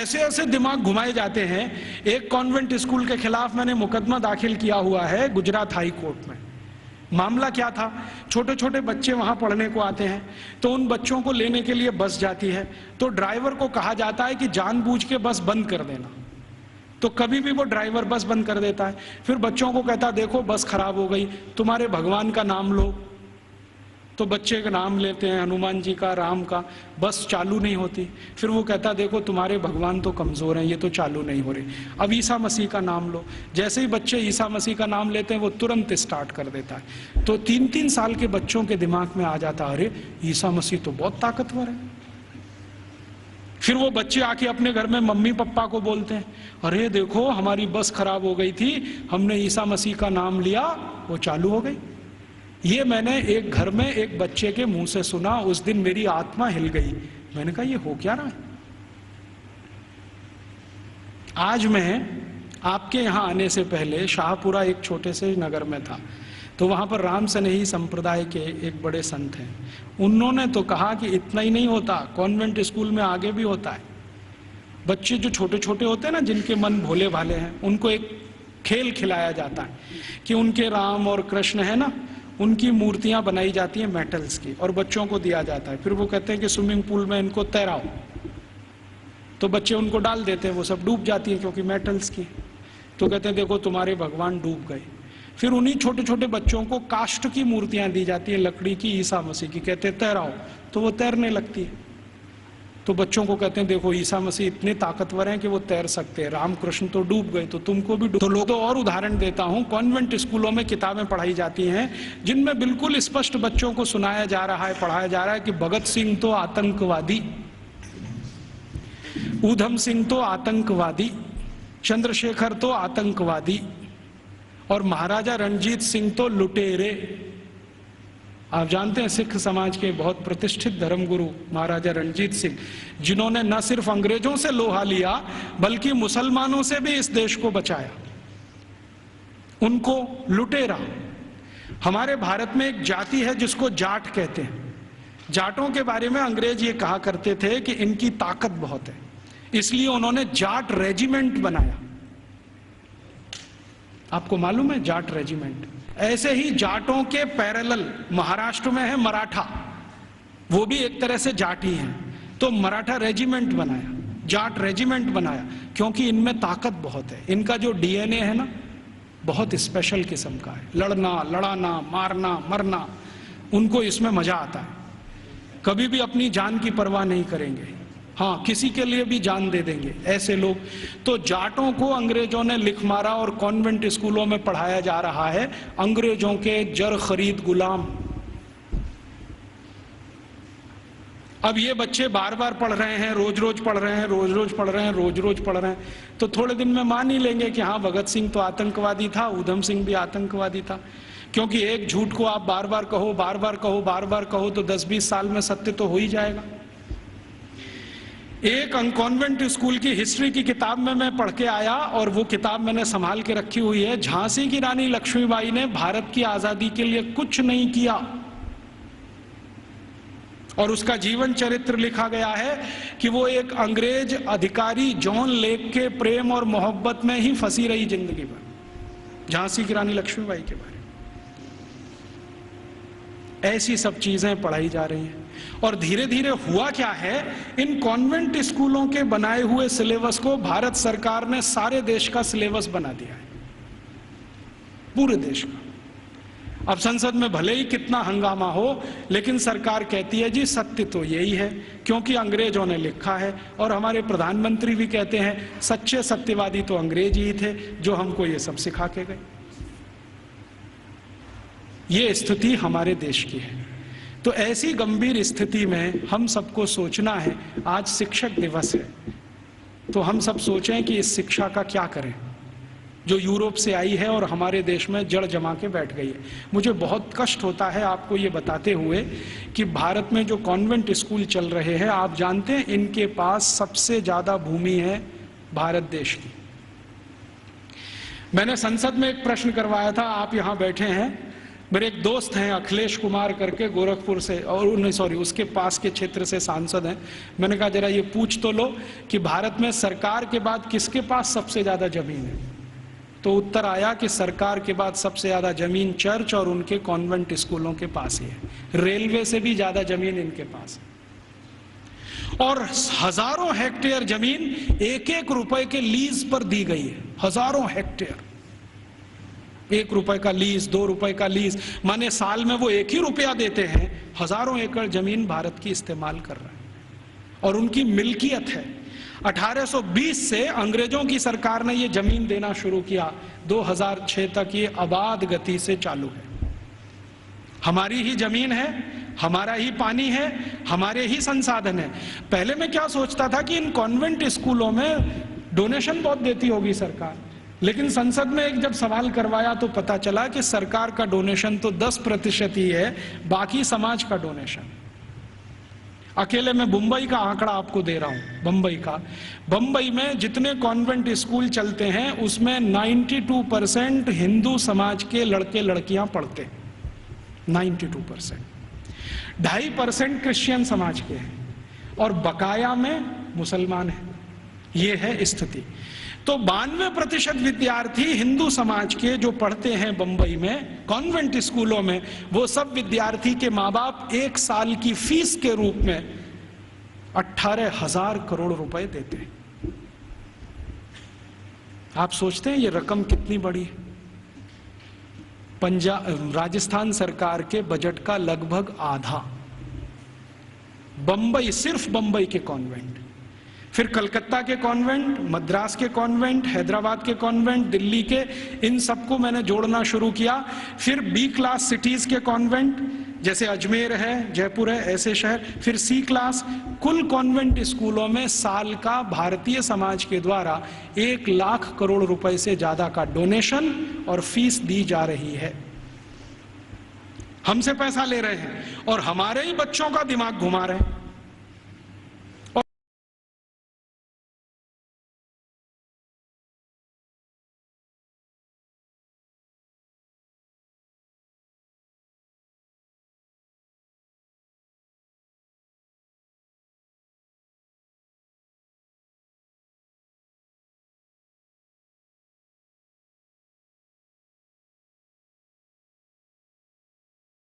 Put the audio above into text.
ऐसे ऐसे दिमाग घुमाए जाते हैं। एक कॉन्वेंट स्कूल के खिलाफ मैंने मुकदमा दाखिल किया हुआ है गुजरात हाई कोर्ट में। मामला क्या था, छोटे छोटे बच्चे वहां पढ़ने को आते हैं, तो उन बच्चों को लेने के लिए बस जाती है, तो ड्राइवर को कहा जाता है कि जानबूझ के बस बंद कर देना। तो कभी भी वो ड्राइवर बस बंद कर देता है। फिर बच्चों को कहता, देखो बस खराब हो गई, तुम्हारे भगवान का नाम लो। तो बच्चे का नाम लेते हैं, हनुमान जी का, राम का, बस चालू नहीं होती। फिर वो कहता, देखो तुम्हारे भगवान तो कमजोर हैं, ये तो चालू नहीं हो रही, अब ईसा मसीह का नाम लो। जैसे ही बच्चे ईसा मसीह का नाम लेते हैं वो तुरंत स्टार्ट कर देता है। तो 3-3 साल के बच्चों के दिमाग में आ जाता, अरे ईसा मसीह तो बहुत ताकतवर है। फिर वो बच्चे आके अपने घर में मम्मी पापा को बोलते हैं, अरे देखो हमारी बस खराब हो गई थी, हमने ईसा मसीह का नाम लिया, वो चालू हो गई। ये मैंने एक घर में एक बच्चे के मुंह से सुना, उस दिन मेरी आत्मा हिल गई। मैंने कहा ये हो क्या रहा है। आज मैं आपके यहां आने से पहले शाहपुरा एक छोटे से नगर में था, तो वहां पर राम सनेही संप्रदाय के एक बड़े संत हैं। उन्होंने तो कहा कि इतना ही नहीं होता, कॉन्वेंट स्कूल में आगे भी होता है। बच्चे जो छोटे छोटे होते हैं ना, जिनके मन भोले भाले हैं, उनको एक खेल खिलाया जाता है कि उनके राम और कृष्ण है ना, उनकी मूर्तियां बनाई जाती हैं मेटल्स की, और बच्चों को दिया जाता है। फिर वो कहते हैं कि स्विमिंग पूल में इनको तैराओ, तो बच्चे उनको डाल देते हैं, वो सब डूब जाती हैं क्योंकि मेटल्स की। तो कहते हैं देखो तुम्हारे भगवान डूब गए। फिर उन्हीं छोटे छोटे बच्चों को काष्ठ की मूर्तियां दी जाती है, लकड़ी की, ईसा मसीह की, कहते हैं तैराओ, तो वो तैरने लगती है। तो बच्चों को कहते हैं देखो ईसा मसीह इतने ताकतवर हैं कि वो तैर सकते हैं, रामकृष्ण तो डूब गए, तो तुमको भी डूब। तो लोग, तो और उदाहरण देता हूं, कॉन्वेंट स्कूलों में किताबें पढ़ाई जाती हैं जिनमें बिल्कुल स्पष्ट बच्चों को सुनाया जा रहा है, पढ़ाया जा रहा है कि भगत सिंह तो आतंकवादी, ऊधम सिंह तो आतंकवादी, चंद्रशेखर तो आतंकवादी, और महाराजा रणजीत सिंह तो लुटेरे। आप जानते हैं सिख समाज के बहुत प्रतिष्ठित धर्मगुरु महाराजा रणजीत सिंह, जिन्होंने न सिर्फ अंग्रेजों से लोहा लिया बल्कि मुसलमानों से भी इस देश को बचाया, उनको लुटेरा। हमारे भारत में एक जाति है जिसको जाट कहते हैं। जाटों के बारे में अंग्रेज ये कहा करते थे कि इनकी ताकत बहुत है, इसलिए उन्होंने जाट रेजिमेंट बनाया। आपको मालूम है जाट रेजिमेंट? ऐसे ही जाटों के पैरेलल महाराष्ट्र में है मराठा, वो भी एक तरह से जाट ही हैं। तो मराठा रेजिमेंट बनाया, जाट रेजिमेंट बनाया, क्योंकि इनमें ताकत बहुत है। इनका जो डीएनए है ना, बहुत स्पेशल किस्म का है। लड़ना, लड़ाना, मारना, मरना, उनको इसमें मजा आता है। कभी भी अपनी जान की परवाह नहीं करेंगे, हाँ किसी के लिए भी जान दे देंगे, ऐसे लोग। तो जाटों को अंग्रेजों ने लिख मारा और कॉन्वेंट स्कूलों में पढ़ाया जा रहा है अंग्रेजों के जर खरीद गुलाम। अब ये बच्चे बार बार पढ़ रहे हैं, रोज रोज पढ़ रहे हैं, रोज रोज पढ़ रहे हैं, रोज रोज पढ़ रहे हैं, तो थोड़े दिन में मान ही लेंगे कि हाँ भगत सिंह तो आतंकवादी था, ऊधम सिंह भी आतंकवादी था। क्योंकि एक झूठ को आप बार बार कहो, बार बार कहो, बार बार कहो, तो 10-20 साल में सत्य तो हो ही जाएगा। एक कॉन्वेंट स्कूल की हिस्ट्री की किताब में मैं पढ़ के आया, और वो किताब मैंने संभाल के रखी हुई है। झांसी की रानी लक्ष्मीबाई ने भारत की आजादी के लिए कुछ नहीं किया, और उसका जीवन चरित्र लिखा गया है कि वो एक अंग्रेज अधिकारी जॉन लेक के प्रेम और मोहब्बत में ही फंसी रही जिंदगी भर। झांसी की रानी लक्ष्मीबाई के बारे में ऐसी सब चीजें पढ़ाई जा रही हैं। और धीरे धीरे हुआ क्या है, इन कॉन्वेंट स्कूलों के बनाए हुए सिलेबस को भारत सरकार ने सारे देश का सिलेबस बना दिया है, पूरे देश का। अब संसद में भले ही कितना हंगामा हो, लेकिन सरकार कहती है जी सत्य तो यही है, क्योंकि अंग्रेजों ने लिखा है। और हमारे प्रधानमंत्री भी कहते हैं सच्चे सत्यवादी तो अंग्रेज ही थे जो हमको ये सब सिखा के गए। ये स्थिति हमारे देश की है। तो ऐसी गंभीर स्थिति में हम सबको सोचना है, आज शिक्षक दिवस है, तो हम सब सोचें कि इस शिक्षा का क्या करें जो यूरोप से आई है और हमारे देश में जड़ जमा के बैठ गई है। मुझे बहुत कष्ट होता है आपको ये बताते हुए कि भारत में जो कॉन्वेंट स्कूल चल रहे हैं, आप जानते हैं इनके पास सबसे ज्यादा भूमि है भारत देश की। मैंने संसद में एक प्रश्न करवाया था, आप यहां बैठे हैं, मेरे एक दोस्त हैं अखिलेश कुमार करके, गोरखपुर से, और नहीं सॉरी उसके पास के क्षेत्र से सांसद हैं। मैंने कहा जरा ये पूछ तो लो कि भारत में सरकार के बाद किसके पास सबसे ज्यादा जमीन है। तो उत्तर आया कि सरकार के बाद सबसे ज्यादा जमीन चर्च और उनके कॉन्वेंट स्कूलों के पास ही है। रेलवे से भी ज्यादा जमीन इनके पास है। और हजारों हेक्टेयर जमीन 1-1 रुपए के लीज पर दी गई है। हजारों हेक्टेयर, 1 रुपए का लीज, 2 रुपए का लीज, माने साल में वो 1 ही रुपया देते हैं, हजारों एकड़ जमीन भारत की इस्तेमाल कर रहा है और उनकी मिल्कियत है। 1820 से अंग्रेजों की सरकार ने ये जमीन देना शुरू किया, 2006 तक ये आबाद गति से चालू है। हमारी ही जमीन है, हमारा ही पानी है, हमारे ही संसाधन है। पहले मैं क्या सोचता था कि इन कॉन्वेंट स्कूलों में डोनेशन बहुत देती होगी सरकार, लेकिन संसद में एक जब सवाल करवाया तो पता चला कि सरकार का डोनेशन तो 10% ही है, बाकी समाज का डोनेशन। अकेले मैं मुंबई का आंकड़ा आपको दे रहा हूं। बंबई में जितने कॉन्वेंट स्कूल चलते हैं उसमें 92% हिंदू समाज के लड़के लड़कियां पढ़ते हैं। 92%, 2.5% क्रिश्चियन समाज के हैं और बकाया में मुसलमान हैं। ये है स्थिति। तो 92% विद्यार्थी हिंदू समाज के जो पढ़ते हैं बंबई में कॉन्वेंट स्कूलों में, वो सब विद्यार्थी के माँ बाप 1 साल की फीस के रूप में 18,000 करोड़ रुपए देते हैं। आप सोचते हैं ये रकम कितनी बड़ी है? राजस्थान सरकार के बजट का लगभग आधा बंबई, सिर्फ बंबई के कॉन्वेंट, फिर कलकत्ता के कॉन्वेंट, मद्रास के कॉन्वेंट, हैदराबाद के कॉन्वेंट, दिल्ली के, इन सबको मैंने जोड़ना शुरू किया। फिर B क्लास सिटीज के कॉन्वेंट जैसे अजमेर है, जयपुर है, ऐसे शहर, फिर C क्लास। कुल कॉन्वेंट स्कूलों में साल का भारतीय समाज के द्वारा 1 लाख करोड़ रुपए से ज्यादा का डोनेशन और फीस दी जा रही है। हमसे पैसा ले रहे हैं और हमारे ही बच्चों का दिमाग घुमा रहे हैं।